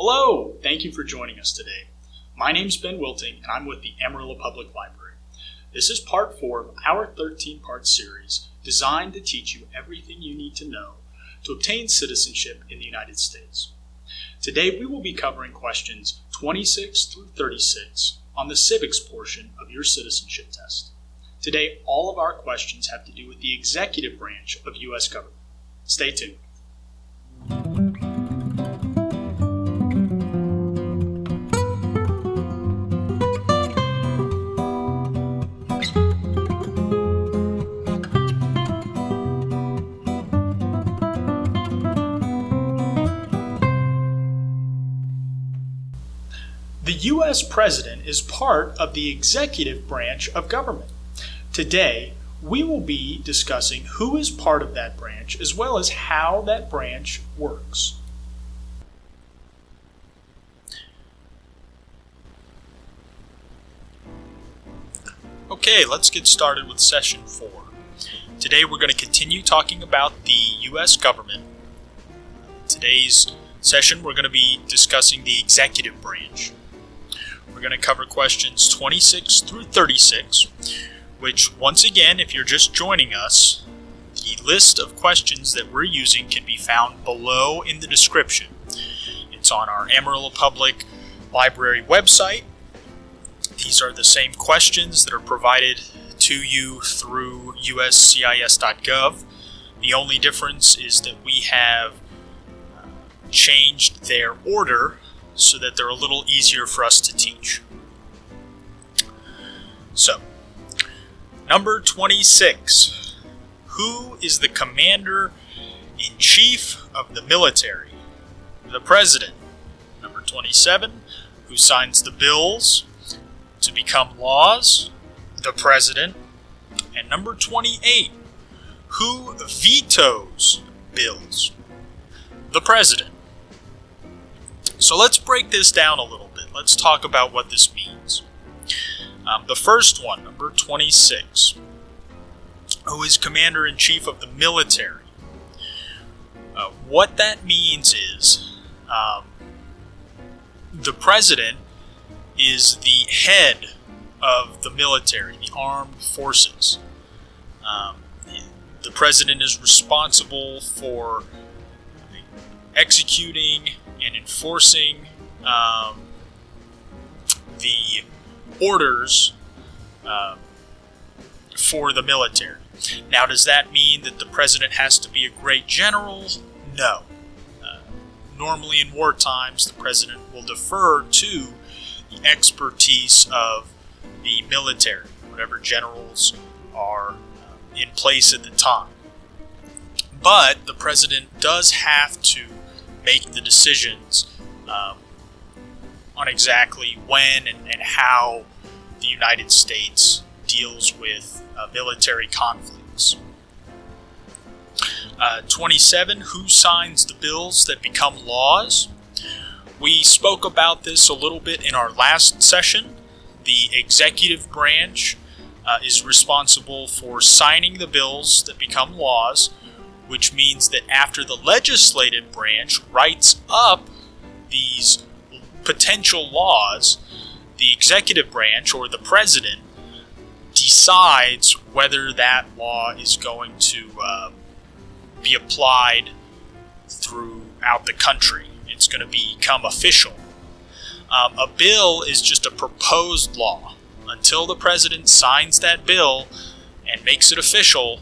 Hello! Thank you for joining us today. My name's Ben Wilting, and I'm with the Amarillo Public Library. This is part 4 of our 13-part series designed to teach you everything you need to know to obtain citizenship in the United States. Today we will be covering questions 26 through 36 on the Civics portion of your citizenship test. Today all of our questions have to do with the executive branch of U.S. government. Stay tuned. The U.S. President is part of the executive branch of government. Today, we will be discussing who is part of that branch as well as how that branch works. Okay, let's get started with session 4. Today we're going to continue talking about the U.S. government. In today's session we're going to be discussing the executive branch. We're going to cover questions 26 through 36, which, once again, if you're just joining us, the list of questions that we're using can be found below in the description. It's on our Amarillo Public Library website. These are the same questions that are provided to you through uscis.gov. The only difference is that we have changed their order so that they're a little easier for us to teach. So, number 26. Who is the commander-in-chief of the military? The president. Number 27. Who signs the bills to become laws? The president. And number 28. Who vetoes bills? The president. So let's break this down a little bit. Let's talk about what this means. The first one, number 26. Who is commander-in-chief of the military? What that means is the president is the head of the military, the armed forces. The president is responsible for executing and enforcing the orders for the military. Now, does that mean that the president has to be a great general? No. Normally in war times, the president will defer to the expertise of the military, whatever generals are in place at the time. But the president does have to make the decisions on exactly when and how the United States deals with military conflicts. 27. Who signs the bills that become laws? We spoke about this a little bit in our last session. The executive branch is responsible for signing the bills that become laws, which means that after the legislative branch writes up these potential laws, the executive branch, or the president, decides whether that law is going to be applied throughout the country. It's going to become official. A bill is just a proposed law. Until the president signs that bill and makes it official,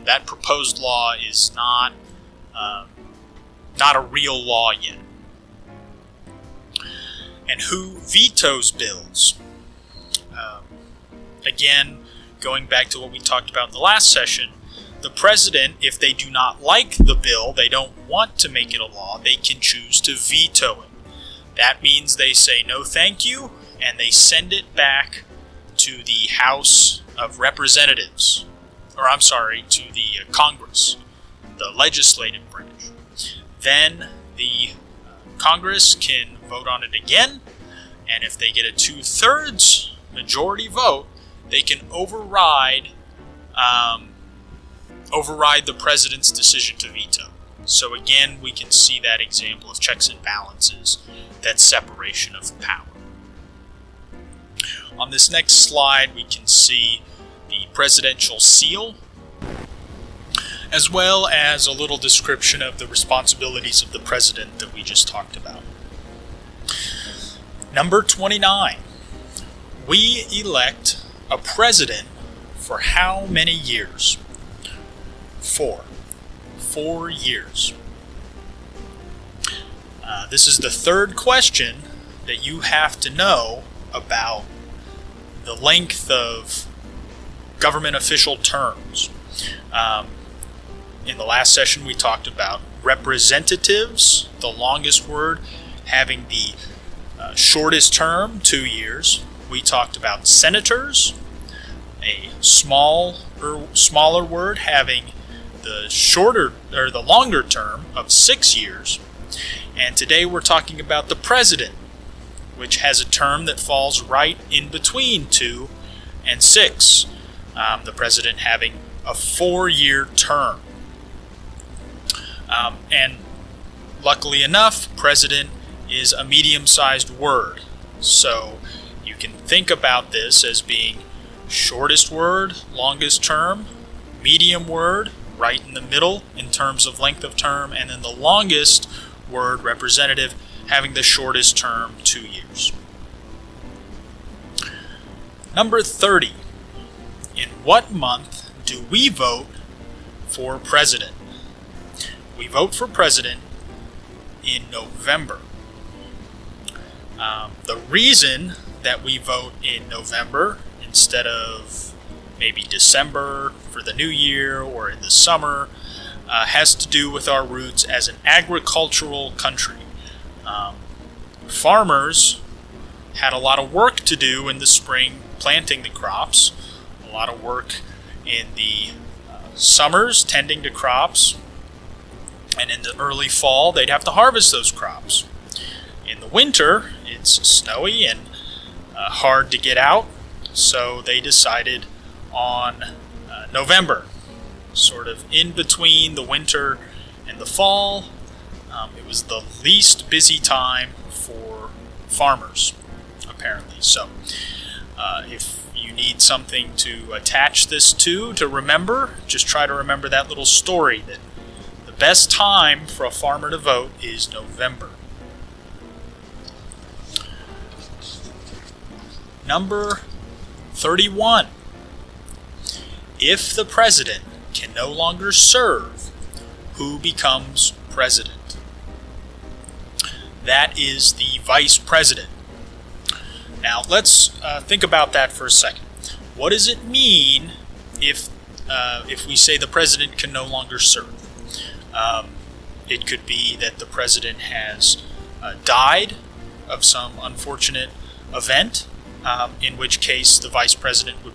that proposed law is not a real law yet. And who vetoes bills? Again, going back to what we talked about in the last session, the president, if they do not like the bill, they don't want to make it a law, they can choose to veto it. That means they say no thank you, and they send it back to the House of Representatives. To the Congress, the legislative branch. Then the Congress can vote on it again, and if they get a 2/3 majority vote, they can override the president's decision to veto. So again, we can see that example of checks and balances, that separation of power. On this next slide, we can see the presidential seal, as well as a little description of the responsibilities of the president that we just talked about. Number 29. We elect a president for how many years? 4. 4 years. This is the third question that you have to know about the length of government official terms. In the last session, we talked about representatives, the longest word, having the shortest term, 2 years. We talked about senators, a smaller word, having the shorter or the longer term of 6 years. And today we're talking about the president, which has a term that falls right in between 2 and 6. The president having a 4-year term. And luckily enough, president is a medium-sized word. So you can think about this as being shortest word, longest term, medium word, right in the middle in terms of length of term, and then the longest word, representative, having the shortest term, 2 years. Number 30. In what month do we vote for president? We vote for president in November. The reason that we vote in November instead of maybe December for the new year or in the summer has to do with our roots as an agricultural country. Farmers had a lot of work to do in the spring planting the crops, a lot of work in the summers tending to crops, and in the early fall they'd have to harvest those crops. In the winter it's snowy and hard to get out, so they decided on November, sort of in between the winter and the fall. It was the least busy time for farmers, apparently. So if you need something to attach this to remember, just try to remember that little story that the best time for a farmer to vote is November. Number 31. If the president can no longer serve, who becomes president? That is the vice president. Now let's think about that for a second. What does it mean if we say the president can no longer serve? It could be that the president has died of some unfortunate event, in which case the vice president would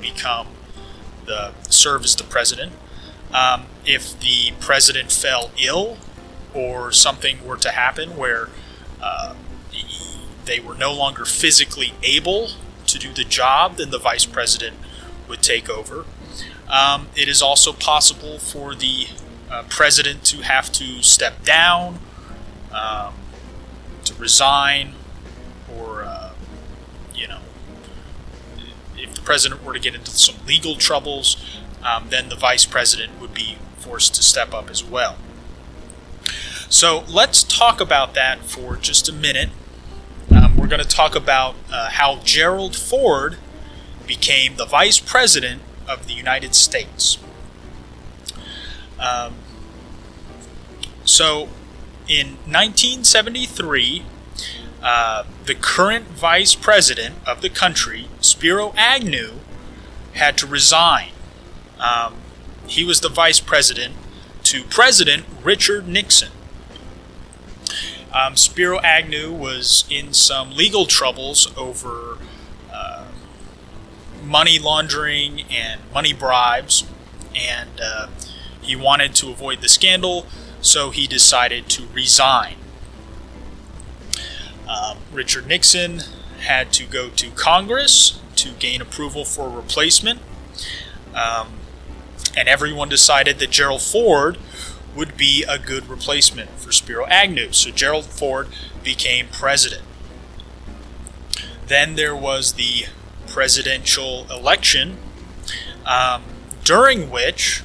serve as the president. If the president fell ill or something were to happen where they were no longer physically able to do the job, then the vice president would take over. It is also possible for the president to have to step down, to resign, or if the president were to get into some legal troubles, then the vice president would be forced to step up as well. So let's talk about that for just a minute. We're going to talk about how Gerald Ford became the vice president of the United States. So in 1973, the current vice president of the country, Spiro Agnew, had to resign. He was the vice president to President Richard Nixon. Spiro Agnew was in some legal troubles over money laundering and money bribes, and he wanted to avoid the scandal, so he decided to resign. Richard Nixon had to go to Congress to gain approval for a replacement, and everyone decided that Gerald Ford would be a good replacement for Spiro Agnew. So Gerald Ford became president. Then there was the presidential election, during which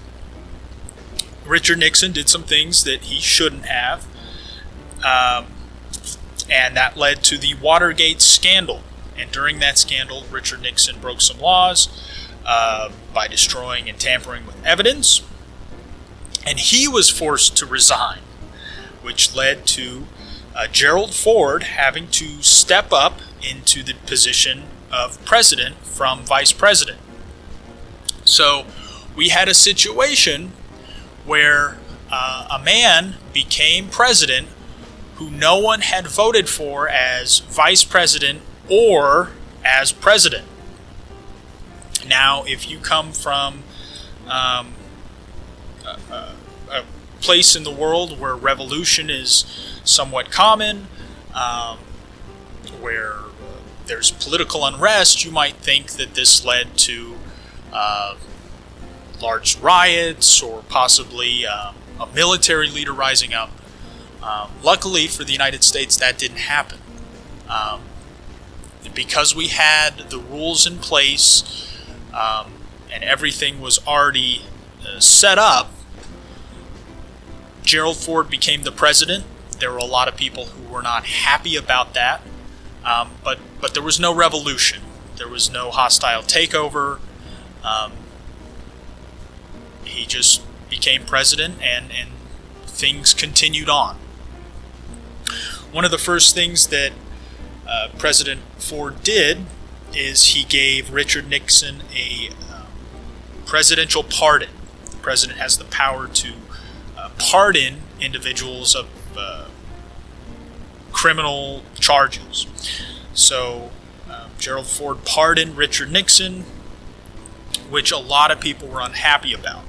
Richard Nixon did some things that he shouldn't have, and that led to the Watergate scandal. And during that scandal, Richard Nixon broke some laws by destroying and tampering with evidence, and he was forced to resign, which led to Gerald Ford having to step up into the position of president from vice president. So we had a situation where a man became president who no one had voted for as vice president or as president. Now, if you come from a place in the world where revolution is somewhat common, where there's political unrest, you might think that this led to large riots or possibly a military leader rising up. Luckily for the United States, that didn't happen. Because we had the rules in place and everything was already set up, Gerald Ford became the president. There were a lot of people who were not happy about that, but there was no revolution. There was no hostile takeover. He just became president, and things continued on. One of the first things that President Ford did is he gave Richard Nixon a presidential pardon. The president has the power to pardon individuals of criminal charges. So Gerald Ford pardoned Richard Nixon, which a lot of people were unhappy about.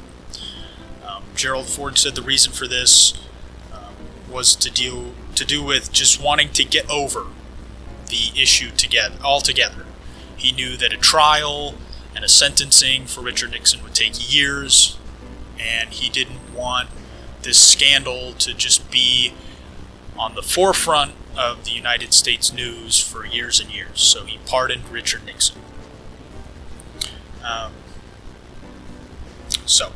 Gerald Ford said the reason for this was to do with just wanting to get over the issue altogether. He knew that a trial and a sentencing for Richard Nixon would take years, and he didn't want this scandal to just be on the forefront of the United States news for years and years. So he pardoned Richard Nixon. So,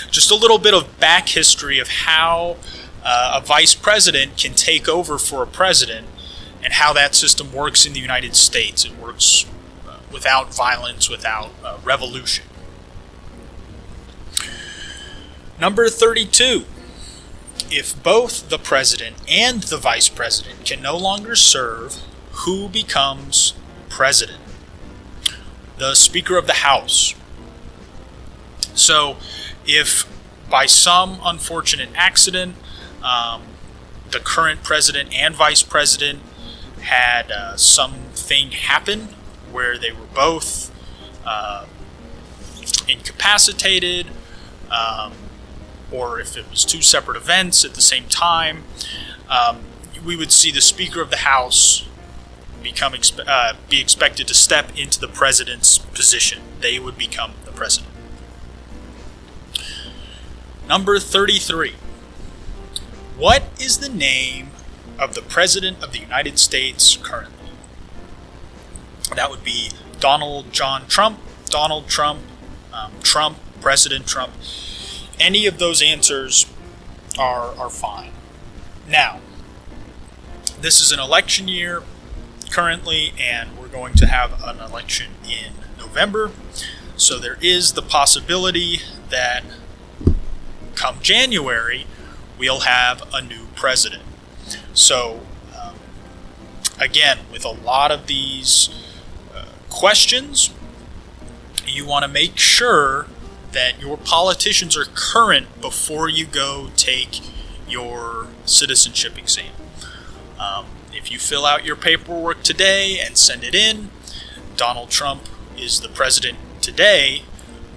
just a little bit of back history of how a vice president can take over for a president and how that system works in the United States. It works without violence, without revolution. Number 32. If both the president and the vice president can no longer serve, who becomes president? The Speaker of the House. So, if by some unfortunate accident, the current president and vice president had something happen where they were both incapacitated, or if it was two separate events at the same time, we would see the Speaker of the House be expected to step into the president's position. They would become the president. Number 33. What is the name of the President of the United States currently? That would be Donald John Trump, Donald Trump, Trump, President Trump. Any of those answers are fine. Now, this is an election year currently, and we're going to have an election in November. So there is the possibility that come January, we'll have a new president. So, again, with a lot of these questions, you want to make sure that your politicians are current before you go take your citizenship exam. If you fill out your paperwork today and send it in, Donald Trump is the president today,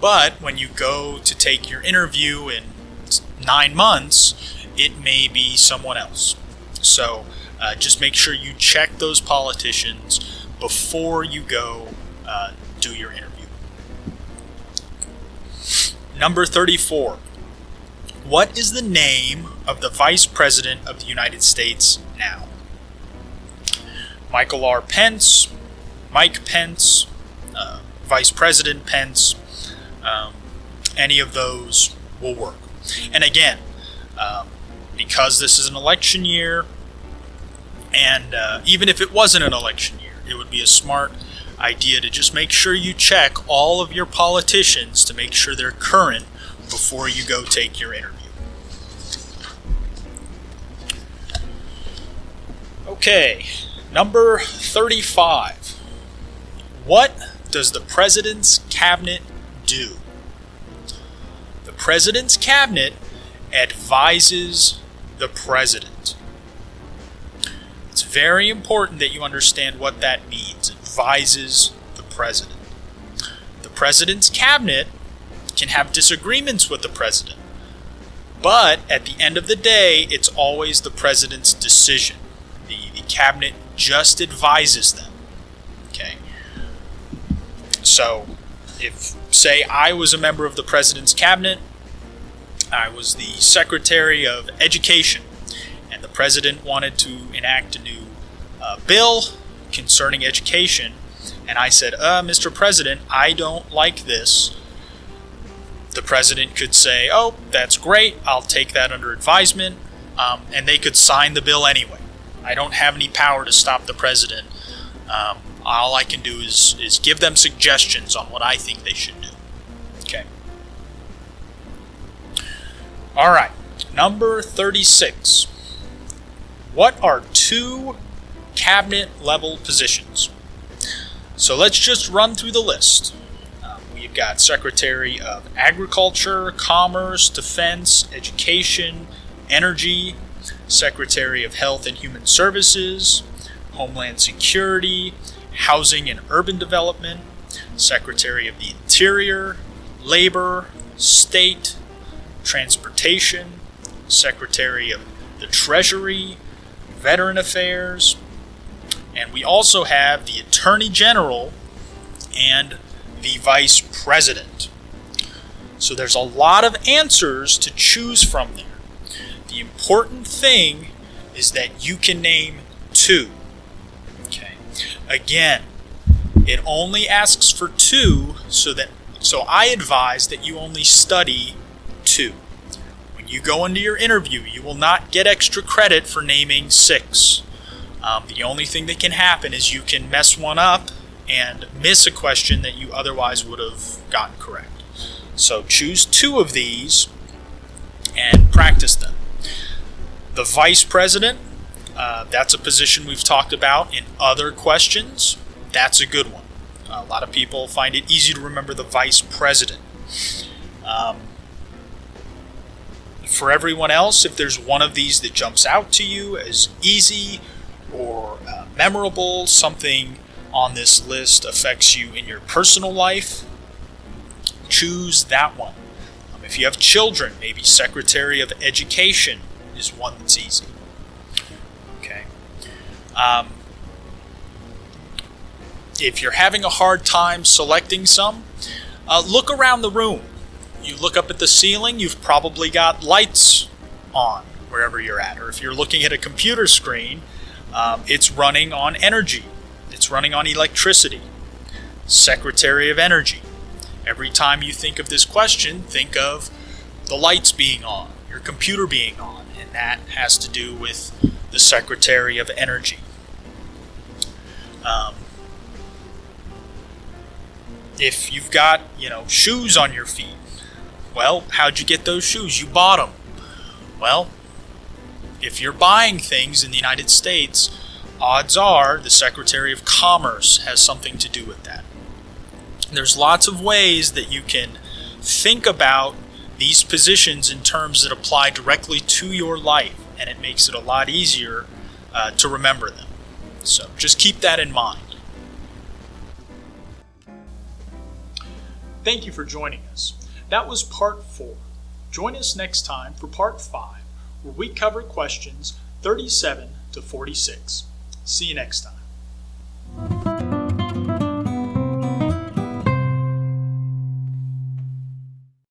but when you go to take your interview in 9 months, it may be someone else. So just make sure you check those politicians before you go do your interview. Number 34. What is the name of the Vice President of the United States now? Michael R. Pence, Mike Pence, Vice President Pence, any of those will work. And again, because this is an election year, and even if it wasn't an election year, it would be a smart idea to just make sure you check all of your politicians to make sure they're current before you go take your interview. Okay, number 35. What does the President's Cabinet do? The President's Cabinet advises the President. It's very important that you understand what that means. Advises the President. The President's Cabinet can have disagreements with the President, but at the end of the day, it's always the President's decision. The Cabinet just advises them. Okay? So, if, say, I was a member of the President's Cabinet, I was the Secretary of Education, and the President wanted to enact a new bill concerning education, and I said, Mr. President, I don't like this. The President could say, oh, that's great, I'll take that under advisement, and they could sign the bill anyway. I don't have any power to stop the President. All I can do is give them suggestions on what I think they should do. Okay. All right, number 36. What are two cabinet-level positions? So let's just run through the list. We've got Secretary of Agriculture, Commerce, Defense, Education, Energy, Secretary of Health and Human Services, Homeland Security, Housing and Urban Development, Secretary of the Interior, Labor, State, Transportation, Secretary of the Treasury, Veteran Affairs, and we also have the Attorney General and the Vice President. So there's a lot of answers to choose from there. The important thing is that you can name two. Okay. Again, it only asks for two, so I advise that you only study two. When you go into your interview, you will not get extra credit for naming 6. The only thing that can happen is you can mess one up and miss a question that you otherwise would have gotten correct. So choose 2 of these and practice them. The Vice President, that's a position we've talked about in other questions. That's a good one. A lot of people find it easy to remember the Vice President. For everyone else, if there's one of these that jumps out to you as easy or memorable, something on this list affects you in your personal life, choose that one. If you have children, maybe Secretary of Education is one that's easy. Okay. If you're having a hard time selecting some, look around the room. You look up at the ceiling, you've probably got lights on wherever you're at. Or if you're looking at a computer screen, it's running on energy. It's running on electricity. Secretary of Energy. Every time you think of this question, think of the lights being on, your computer being on, and that has to do with the Secretary of Energy. If you've got, shoes on your feet, well, how'd you get those shoes? You bought them. Well, if you're buying things in the United States, odds are the Secretary of Commerce has something to do with that. There's lots of ways that you can think about these positions in terms that apply directly to your life, and it makes it a lot easier to remember them. So just keep that in mind. Thank you for joining us. That was part 4. Join us next time for part 5, where we cover questions 37 to 46. See you next time.